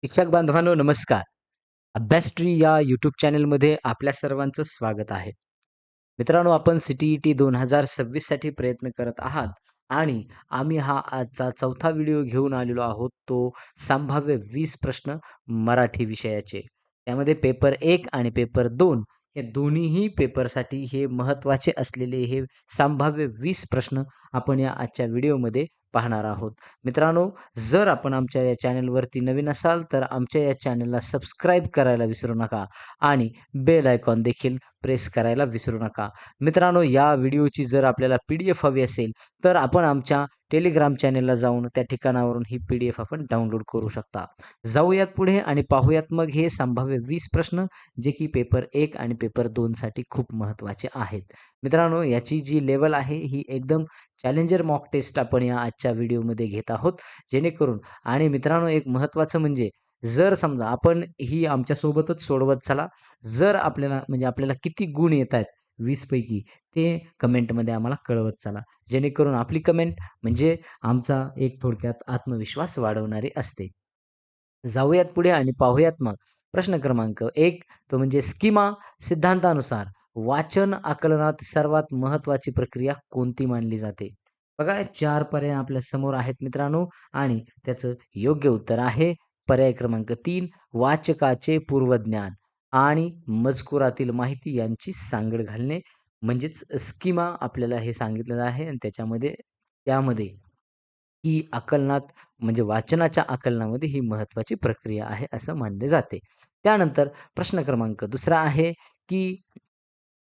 शिक्षक बांधवांनो नमस्कार. अभ्यासट्री या यूट्यूब चॅनलमध्ये आपल्या सर्वांचं स्वागत आहे. मित्रांनो, आपण सी-टी-ई-टी 2026 साठी प्रयत्न करत आहात आणि आम्ही हा आजचा चौथा व्हिडिओ घेऊन आलेलो आहोत. तो संभाव्य 20 प्रश्न मराठी विषयाचे. त्यामध्ये पेपर 1 आणि पेपर 2 हे दोन्हीही पेपरसाठी हे महत्त्वाचे असलेले हे संभाव्य 20 प्रश्न आपण या आजच्या व्हिडिओमध्ये पाहणार आहोत. मित्रांनो, जर आपण आमच्या या चॅनलवरती नवीन असाल तर आमच्या या चॅनलला सबस्क्राईब करायला विसरू नका आणि बेल आयकॉन देखील प्रेस करायला विसरू नका. मित्रांनो, या व्हिडिओची जर आपल्याला पी-डी-एफ हवी असेल तर आपण आमच्या टेलिग्राम चॅनलला जाऊन त्या ठिकाणावरून ही पी-डी-एफ आपण डाउनलोड करू शकता. जाऊयात पुढे आणि पाहूयात मग हे संभाव्य 20 प्रश्न जे की पेपर 1 आणि पेपर 2 साठी खूप महत्त्वाचे आहेत. मित्रांनो, याची जी लेव्हल आहे ही एकदम चॅलेंजर मॉक टेस्ट आपण या आजच्या व्हिडिओमध्ये घेत आहोत. जेणेकरून आणि मित्रांनो, एक महत्त्वाचं म्हणजे जर समजा आपण ही आमच्यासोबतच सोडवत चला. जर आपल्याला म्हणजे आपल्याला किती गुण येतायत 20 पैकी ते कमेंटमध्ये आम्हाला कळवत चला. जेणेकरून आपली कमेंट म्हणजे आमचा एक थोडक्यात आत्मविश्वास वाढवणारी असते. जाऊयात पुढे आणि पाहूयात मग. प्रश्न क्रमांक 1 तो म्हणजे स्किमा सिद्धांतानुसार वाचन आकलनात सर्वात महत्त्वाची प्रक्रिया कोणती मानली जाते? बघा, 4 पर्याय आपल्या समोर आहेत मित्रांनो आणि त्याचं योग्य उत्तर आहे पर्याय क्रमांक 3 वाचकाचे पूर्वज्ञान आणि मजकुरातील माहिती यांची सांगड घालणे. म्हणजेच स्किमा आपल्याला हे सांगितलेलं आहे आणि त्यामध्ये ही आकलनात म्हणजे वाचनाच्या आकलनामध्ये ही महत्त्वाची प्रक्रिया आहे असं मानले जाते. त्यानंतर प्रश्न क्रमांक दुसरा आहे, की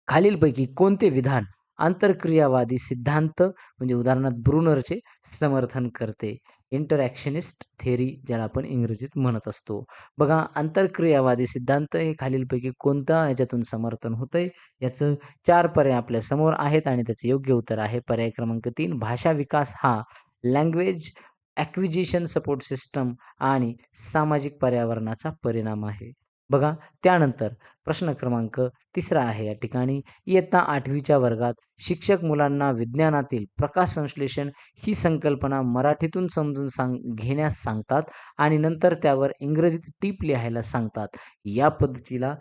खालीलपैकी कोणते विधान आंतरक्रियावादी सिद्धांत म्हणजे उदाहरणार्थ ब्रुनरचे समर्थन करते? इंटरॅक्शनिस्ट थेअरी ज्याला आपण इंग्रजीत म्हणत असतो. बघा, आंतरक्रियावादी सिद्धांत हे खालीलपैकी कोणत्या ह्याच्यातून समर्थन होतंय? याचं 4 पर्याय आपल्या समोर आहेत आणि त्याचं योग्य उत्तर आहे पर्याय क्रमांक 3 भाषा विकास हा लँग्वेज ॲक्विजिशन सपोर्ट सिस्टम आणि सामाजिक पर्यावरणाचा परिणाम आहे. बघा, त्यानंतर प्रश्न क्रमांक तिसरा आहे या ठिकाणी, इयत्ता 8वीच्या वर्गात शिक्षक मुलांना विज्ञानातील प्रकाशसंश्लेषण ही संकल्पना मराठीतून समजून घेण्यास सांगतात आणि नंतर त्यावर इंग्रजीत टीप लिहायला सांगतात. या पद्धतीला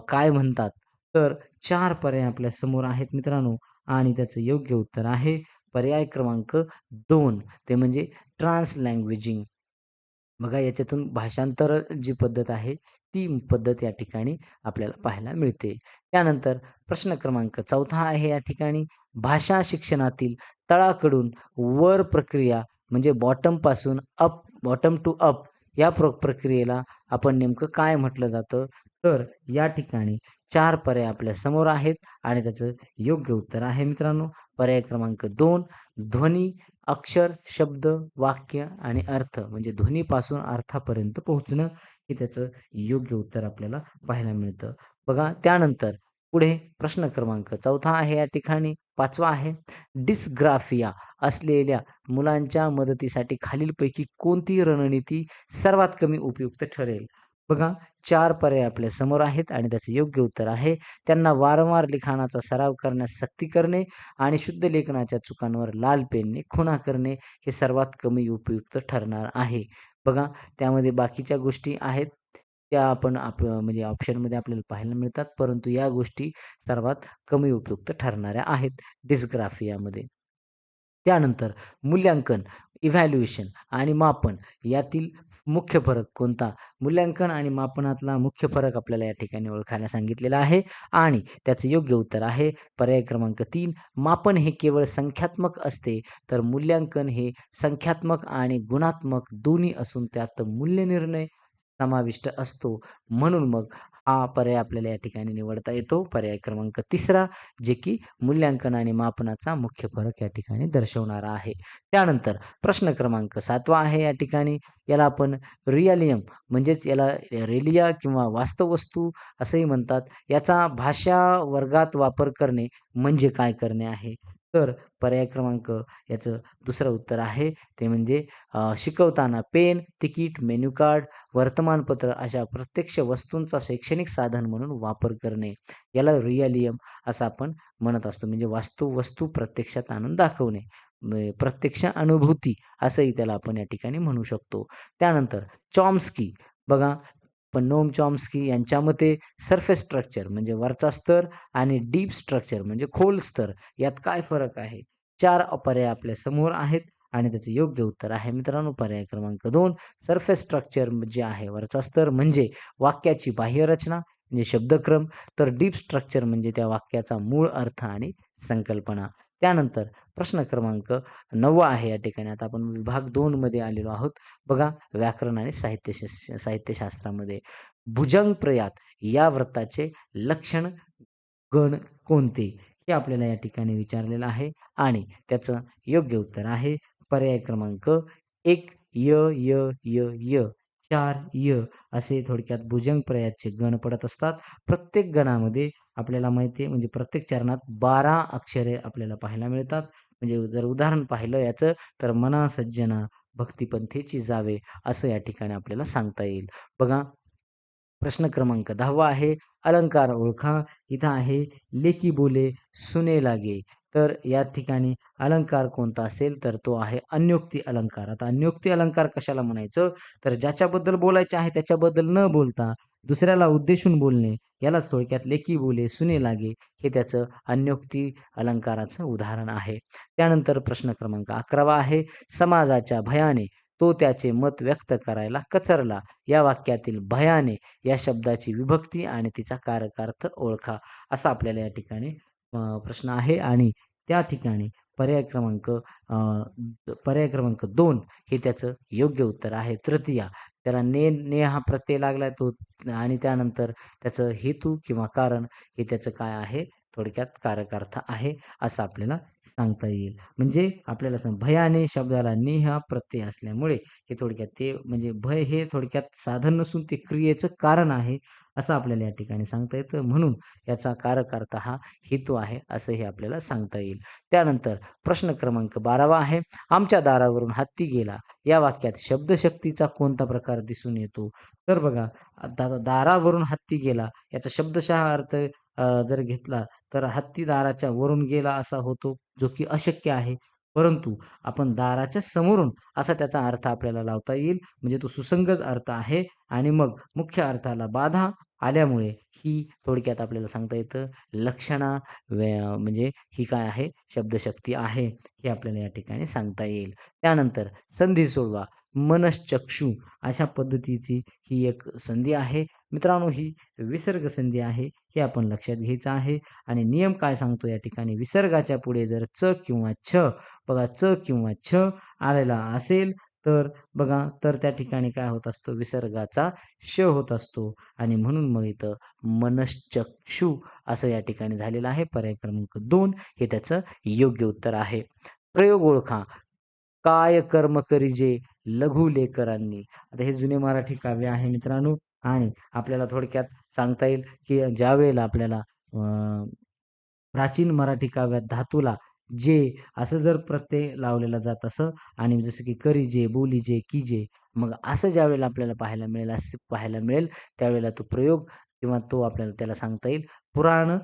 काय म्हणतात? तर 4 पर्याय आपल्या समोर आहेत मित्रांनो आणि त्याचं योग्य उत्तर आहे पर्याय क्रमांक 2 ते म्हणजे ट्रान्स लँग्वेजिंग. बघा, याच्यातून भाषांतर जी पद्धत आहे, ती पद्धत या ठिकाणी आपल्याला पाहायला मिळते. त्यानंतर प्रश्न क्रमांक 4 आहे या ठिकाणी, भाषा शिक्षणातील तळाकडून वर प्रक्रिया म्हणजे बॉटम टू अप या प्रक्रियेला आपण नेमकं काय म्हटलं जातं? तर या ठिकाणी 4 पर्याय आपल्या समोर आहेत आणि त्याचं योग्य उत्तर आहे मित्रांनो, पर्याय क्रमांक 2 ध्वनी, अक्षर, शब्द, वाक्य आणि अर्थ म्हणजे ध्वनीपासून अर्थापर्यंत पोहोचणं हे त्याचं योग्य उत्तर आपल्याला पाहायला मिळतं. बघा, त्यानंतर पुढे प्रश्न क्रमांक 4 आहे या ठिकाणी 5वा आहे, डिस्ग्राफिया असलेल्या मुलांच्या मदतीसाठी खालीलपैकी कोणती रणनीती सर्वात कमी उपयुक्त ठरेल? बघा, 4 पर्याय आपल्या समोर आहेत आणि त्याचं योग्य उत्तर आहे त्यांना वारंवार लिखाणाचा सराव करण्यास सक्ती करणे आणि शुद्ध लेखनाच्या चुकांवर लाल पेनने खुणा करणे हे सर्वात कमी उपयुक्त ठरणार आहे. बघा, त्यामध्ये बाकीच्या गोष्टी आहेत त्या आपण म्हणजे ऑप्शनमध्ये आपल्याला पाहायला मिळतात, परंतु या गोष्टी सर्वात कमी उपयुक्त ठरणाऱ्या आहेत डिस्ग्राफियामध्ये. त्यानंतर मूल्यांकन, इव्हॅल्युएशन आणि मापन यातील मुख्य फरक कोणता? मूल्यांकन आणि मापनातला मुख्य फरक आपल्याला या ठिकाणी ओळखायला सांगितलेला आहे आणि त्याचं योग्य उत्तर आहे पर्याय क्रमांक 3 मापन हे केवळ संख्यात्मक असते, तर मूल्यांकन हे संख्यात्मक आणि गुणात्मक दोन्ही असून त्यात मूल्यनिर्णय समाविष्ट असतो. म्हणून मग हा पर्याय आपल्याला या ठिकाणी निवडता येतो. पर्याय क्रमांक 3 जे की मूल्यांकन आणि मापनाचा मुख्य फरक या ठिकाणी दर्शवणारा आहे. त्यानंतर प्रश्न क्रमांक 7वा आहे या ठिकाणी. याला आपण रिअलियम म्हणजेच याला रेलिया किंवा वास्तव वस्तू असंही म्हणतात. याचा भाषा वर्गात वापर करणे म्हणजे काय करणे आहे? तर पर्याय क्रमांक याचं दुसरं उत्तर आहे ते म्हणजे शिकवताना पेन, तिकीट, मेनू कार्ड, वर्तमानपत्र अशा प्रत्यक्ष वस्तूंचा शैक्षणिक साधन म्हणून वापर करणे. याला रिअलियम असं आपण म्हणत असतो. म्हणजे वस्तू प्रत्यक्षात आणून दाखवणे. प्रत्यक्ष अनुभूती असंही त्याला आपण या ठिकाणी म्हणू शकतो. त्यानंतर चॉम्स्की बघा, पण नोम चॉम्स्की यांच्या मते सरफेस स्ट्रक्चर म्हणजे वरचा स्तर आणि डीप स्ट्रक्चर म्हणजे खोल स्तर यात काय फरक आहे? 4 पर्याय आपल्या समोर आहेत आणि त्याचं योग्य उत्तर आहे मित्रांनो पर्याय क्रमांक 2 सरफेस स्ट्रक्चर जे आहे वरचा स्तर म्हणजे वाक्याची बाह्य रचना म्हणजे शब्दक्रम, तर डीप स्ट्रक्चर म्हणजे त्या वाक्याचा मूळ अर्थ आणि संकल्पना. त्यानंतर प्रश्न क्रमांक 9 आहे या ठिकाणी. आता आपण विभाग 2 मध्ये आलेलो आहोत. बघा व्याकरण आणि साहित्यशास्त्रामध्ये भुजंगप्रयात या व्रताचे लक्षण गण कोणते? हे आपल्याला या ठिकाणी विचारलेलं आहे आणि त्याचं योग्य उत्तर आहे पर्याय क्रमांक 1 य, य, य, य. 4 य असे थोडक्यात भुजंगप्रयातचे गण पडत असतात. प्रत्येक गणामध्ये आपल्याला माहिती आहे म्हणजे प्रत्येक चरणात 12 अक्षरे आपल्याला पाहायला मिळतात. म्हणजे जर उदाहरण पाहिलं याचं तर मना सज्जना भक्तिपंथेची जावे असं या ठिकाणी आपल्याला सांगता येईल. बघा प्रश्न क्रमांक 10वा आहे अलंकार ओळखा. इथं आहे लेकी बोले सुने लागे. तर या ठिकाणी अलंकार कोणता असेल तर तो आहे अन्योक्ती अलंकार. आता अन्योक्ती अलंकार कशाला म्हणायचं? तर ज्याच्याबद्दल बोलायचे आहे त्याच्याबद्दल न बोलता दुसऱ्याला उद्देशून बोलणे यालाच थोडक्यात लेकी बोले सुने लागे हे त्याचं अन्योक्ती अलंकाराचं उदाहरण आहे. त्यानंतर प्रश्न क्रमांक 11वा आहे समाजाच्या भयाने तो त्याचे मत व्यक्त करायला कचरला. या वाक्यातील भयाने या शब्दाची विभक्ती आणि तिचा कारकार्थ ओळखा. असा आपल्याला या ठिकाणी प्रश्न आहे आणि त्या ठिकाणी पर्याय क्रमांक 2 हे त्याचं योग्य उत्तर आहे. तृतीया त्याला ने हा प्रत्यय लागलाय तो आणि त्यानंतर त्याचं हेतू किंवा कारण हे त्याचं काय आहे? थोडक्यात कारकार्थ आहे, असं आपल्याला सांगता येईल. म्हणजे आपल्याला भयाने शब्दाला ने हा प्रत्यय असल्यामुळे हे थोडक्यात ते म्हणजे भय हे थोडक्यात साधन नसून ते क्रियेचं कारण आहे, असं आपल्याला या ठिकाणी सांगता येतं. म्हणून याचा कारक हा हेतू आहे, असंही आपल्याला सांगता येईल. त्यानंतर प्रश्न क्रमांक 12वा आहे, आमच्या दारावरून हत्ती गेला. या वाक्यात शब्दशक्तीचा कोणता प्रकार दिसून येतो? तर बघा, आता दारावरून हत्ती गेला याचा शब्दशः अर्थ जर घेतला, तर हत्ती दाराच्या वरून गेला असा होतो, जो की अशक्य आहे. परंतु आपण दाराच्या समोरून असा त्याचा अर्थ आपल्याला लावता येईल. म्हणजे तो सुसंगत अर्थ आहे आणि मग मुख्य अर्थाला बाधा आल्यामुळे ही थोडक्यात आपल्याला सांगता येतं लक्षणा म्हणजे ही काय आहे शब्दशक्ती आहे हे आपल्याला या ठिकाणी सांगता येईल. त्यानंतर संधी सोडवा. मनश्चक्षू अशा पद्धतीची ही एक संधी आहे. मित्रांनो ही विसर्ग संधी आहे. हे आपण लक्षात घ्यायचं आहे आणि नियम काय सांगतो या ठिकाणी विसर्गाच्या पुढे जर च किंवा छ बघा च किंवा छ आलेला असेल तर बघा तर त्या ठिकाणी काय होत असतो विसर्गाचा श होत असतो आणि म्हणून मग इथं मनश्चक्षू असं या ठिकाणी झालेलं आहे. पर्याय क्रमांक 2 हे त्याचं योग्य उत्तर आहे. प्रयोग ओळखा. काय कर्म करिजे लघु लेकरांनी. आता हे जुने मराठी काव्य आहे मित्रांनो आणि आपल्याला थोडक्यात सांगता येईल, की ज्यावेळेला आपल्याला प्राचीन मराठी काव्यात धातूला जे असं जर प्रत्यय लावलेला जात असं आणि जसं की करीजे, बोलीजे, कीजे मग असं ज्यावेळेला आपल्याला पाहायला मिळेल त्यावेळेला तो प्रयोग किंवा तो आपल्याला त्याला सांगता येईल पुराण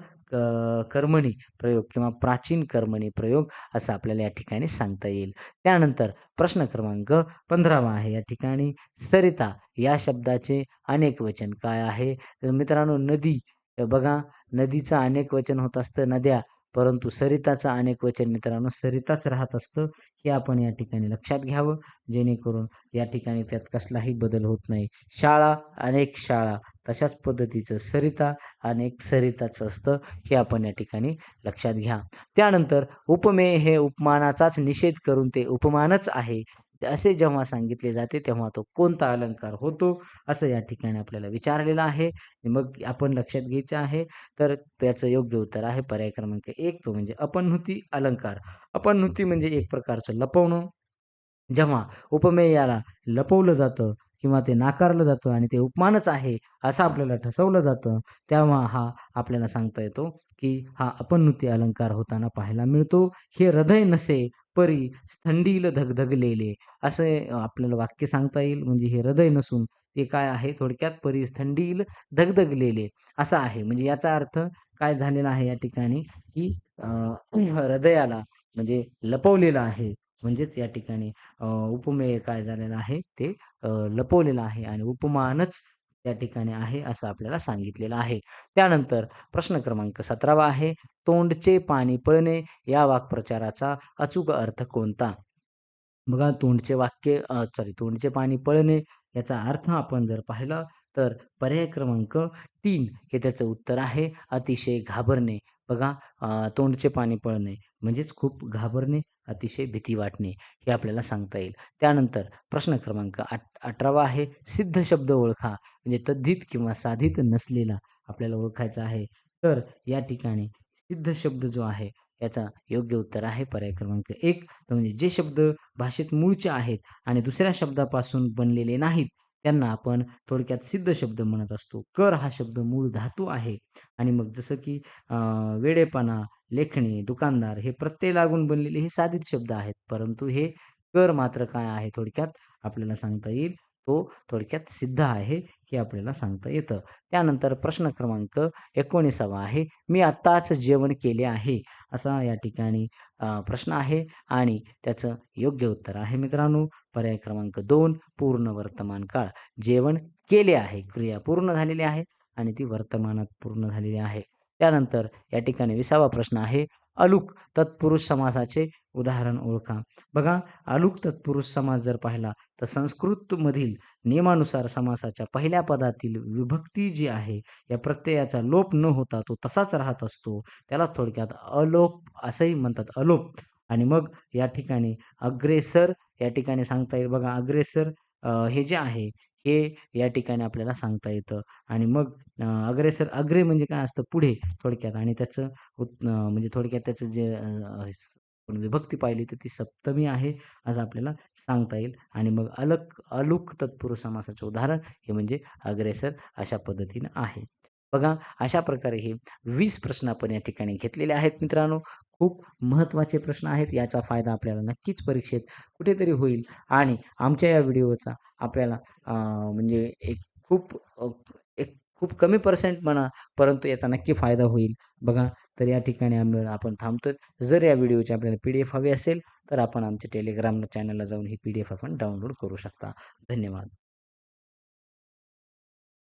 कर्मणी प्रयोग किंवा प्राचीन कर्मणी प्रयोग असं आपल्याला या ठिकाणी सांगता येईल. त्यानंतर प्रश्न क्रमांक 15वा आहे या ठिकाणी सरिता या शब्दाचे अनेक वचन काय आहे? तर मित्रांनो नदी बघा नदीचं अनेक वचन होत असतं नद्या, परंतु सरिताचं अनेक वचन मित्रांनो सरिताच राहत असतं. हे आपण या ठिकाणी लक्षात घ्यावं, जेणेकरून या ठिकाणी त्यात कसलाही बदल होत नाही. शाळा, अनेक शाळा तशाच पद्धतीचं सरिता, अनेक सरिताच असतं. हे आपण या ठिकाणी लक्षात घ्या. त्यानंतर उपमेय हे उपमानाचाच निषेध करून ते उपमानच आहे, असे जेव्हा सांगितले जाते, तेव्हा तो कोणता अलंकार होतो? असं या ठिकाणी आपल्याला विचारलेलं आहे. मग आपण लक्षात घ्यायचं आहे, तर त्याचं योग्य उत्तर आहे पर्याय क्रमांक 1 तो म्हणजे अपन्नृती अलंकार. अपन्नृती म्हणजे एक प्रकारचं लपवणं. जेव्हा उपमेयाला लपवलं जातं किंवा ते नाकारलं जातं आणि ते उपमानच आहे, असं आपल्याला ठसवलं जातं, तेव्हा हा आपल्याला सांगता येतो, की हा अपन्नृती अलंकार होताना पाहायला मिळतो. हे हृदय नसे परी थंडील धगधगलेले असे आपल्याला वाक्य सांगता येईल. म्हणजे हे हृदय नसून ते काय आहे थोडक्यात परी थंडील धगधगलेले असं आहे. म्हणजे याचा अर्थ काय झालेला आहे या ठिकाणी, की हृदयाला म्हणजे लपवलेलं आहे. म्हणजेच या ठिकाणी उपमेय काय झालेलं आहे ते लपवलेलं आहे आणि उपमानच त्या ठिकाणी आहे असं आपल्याला सांगितलेलं आहे. त्यानंतर प्रश्न क्रमांक 17 आहे, तोंडचे पाणी पळणे या वाक्प्रचाराचा अचूक अर्थ कोणता? बघा तोंडचे पाणी पळणे याचा अर्थ आपण जर पाहिला तर पर्याय क्रमांक 3 हे त्याचं उत्तर आहे. अतिशय घाबरणे. बघा तोंडचे पाणी पळणे म्हणजेच खूप घाबरणे, अतिशय भीती वाटणे हे आपल्याला सांगता येईल. त्यानंतर प्रश्न क्रमांक 18 आहे. सिद्ध शब्द ओळखा. म्हणजे तद्धित किंवा साधित नसलेला आपल्याला ओळखायचा आहे. तर या ठिकाणी सिद्ध शब्द जो आहे याचा योग्य उत्तर आहे पर्याय क्रमांक 1. तर म्हणजे जे शब्द भाषेत मूळचे आहेत आणि दुसऱ्या शब्दापासून बनलेले नाहीत, त्यांना आपण थोडक्यात सिद्ध शब्द म्हणत असतो. कर हा शब्द मूळ धातू आहे आणि मग जसं की वेडेपणा, लेखणी, दुकानदार हे प्रत्यय लागून बनलेले हे साधित शब्द आहेत. परंतु हे कर मात्र काय आहे थोडक्यात आपल्याला सांगता येईल, तो थोडक्यात सिद्ध आहे, हे आपल्याला सांगता येतं. त्यानंतर प्रश्न क्रमांक 19 आहे. मी आत्ताच जेवण केले आहे, असा या ठिकाणी प्रश्न आहे आणि त्याचं योग्य उत्तर आहे मित्रांनो, पर्याय क्रमांक 2 पूर्ण वर्तमान काळ. जेवण केले आहे, क्रिया पूर्ण झालेली आहे आणि ती वर्तमानात पूर्ण झालेली आहे. त्यानंतर या ठिकाणी 20वा प्रश्न आहे, अलुक तत्पुरुष समासाचे उदाहरण ओळखा. बघा, अलुक तत्पुरुष समास जर पाहिला तर संस्कृतमधील नियमानुसार समासाच्या पहिल्या पदातील विभक्ती जी आहे, या प्रत्ययाचा लोप न होता तो तसाच राहत असतो. त्यालाच थोडक्यात अलोप असंही म्हणतात, अलोप. आणि मग या ठिकाणी अग्रेसर या ठिकाणी सांगता येईल बघा, अग्रेसर हे जे आहे, हे या ठिकाणी आपल्याला सांगता येतं. आणि मग अग्रेसर अग्रे म्हणजे काय असतं पुढे थोडक्यात आणि त्याचं म्हणजे थोडक्यात त्याचं जे आपण विभक्ती पाहिली तर ती सप्तमी आहे असं आपल्याला सांगता येईल. आणि मग अलुक तत्पुरुष समासाचं उदाहरण हे म्हणजे अग्रेसर अशा पद्धतीनं आहे. बघा, अशा प्रकारे हे 20 प्रश्न आपण या ठिकाणी घेतलेले आहेत मित्रांनो. खूप महत्त्वाचे प्रश्न आहेत. याचा फायदा आपल्याला नक्कीच परीक्षेत कुठेतरी होईल आणि आमच्या या व्हिडिओचा आपल्याला म्हणजे अ, एक खूप कमी पर्सेंट म्हणा, परंतु याचा नक्की फायदा होईल. बघा, तर या ठिकाणी आपण थांबतोय. जर या व्हिडिओची आपल्याला पी-डी-एफ हवी असेल, तर आपण आमच्या टेलिग्राम चॅनलला जाऊन ही पी-डी-एफ आपण डाउनलोड करू शकता. धन्यवाद.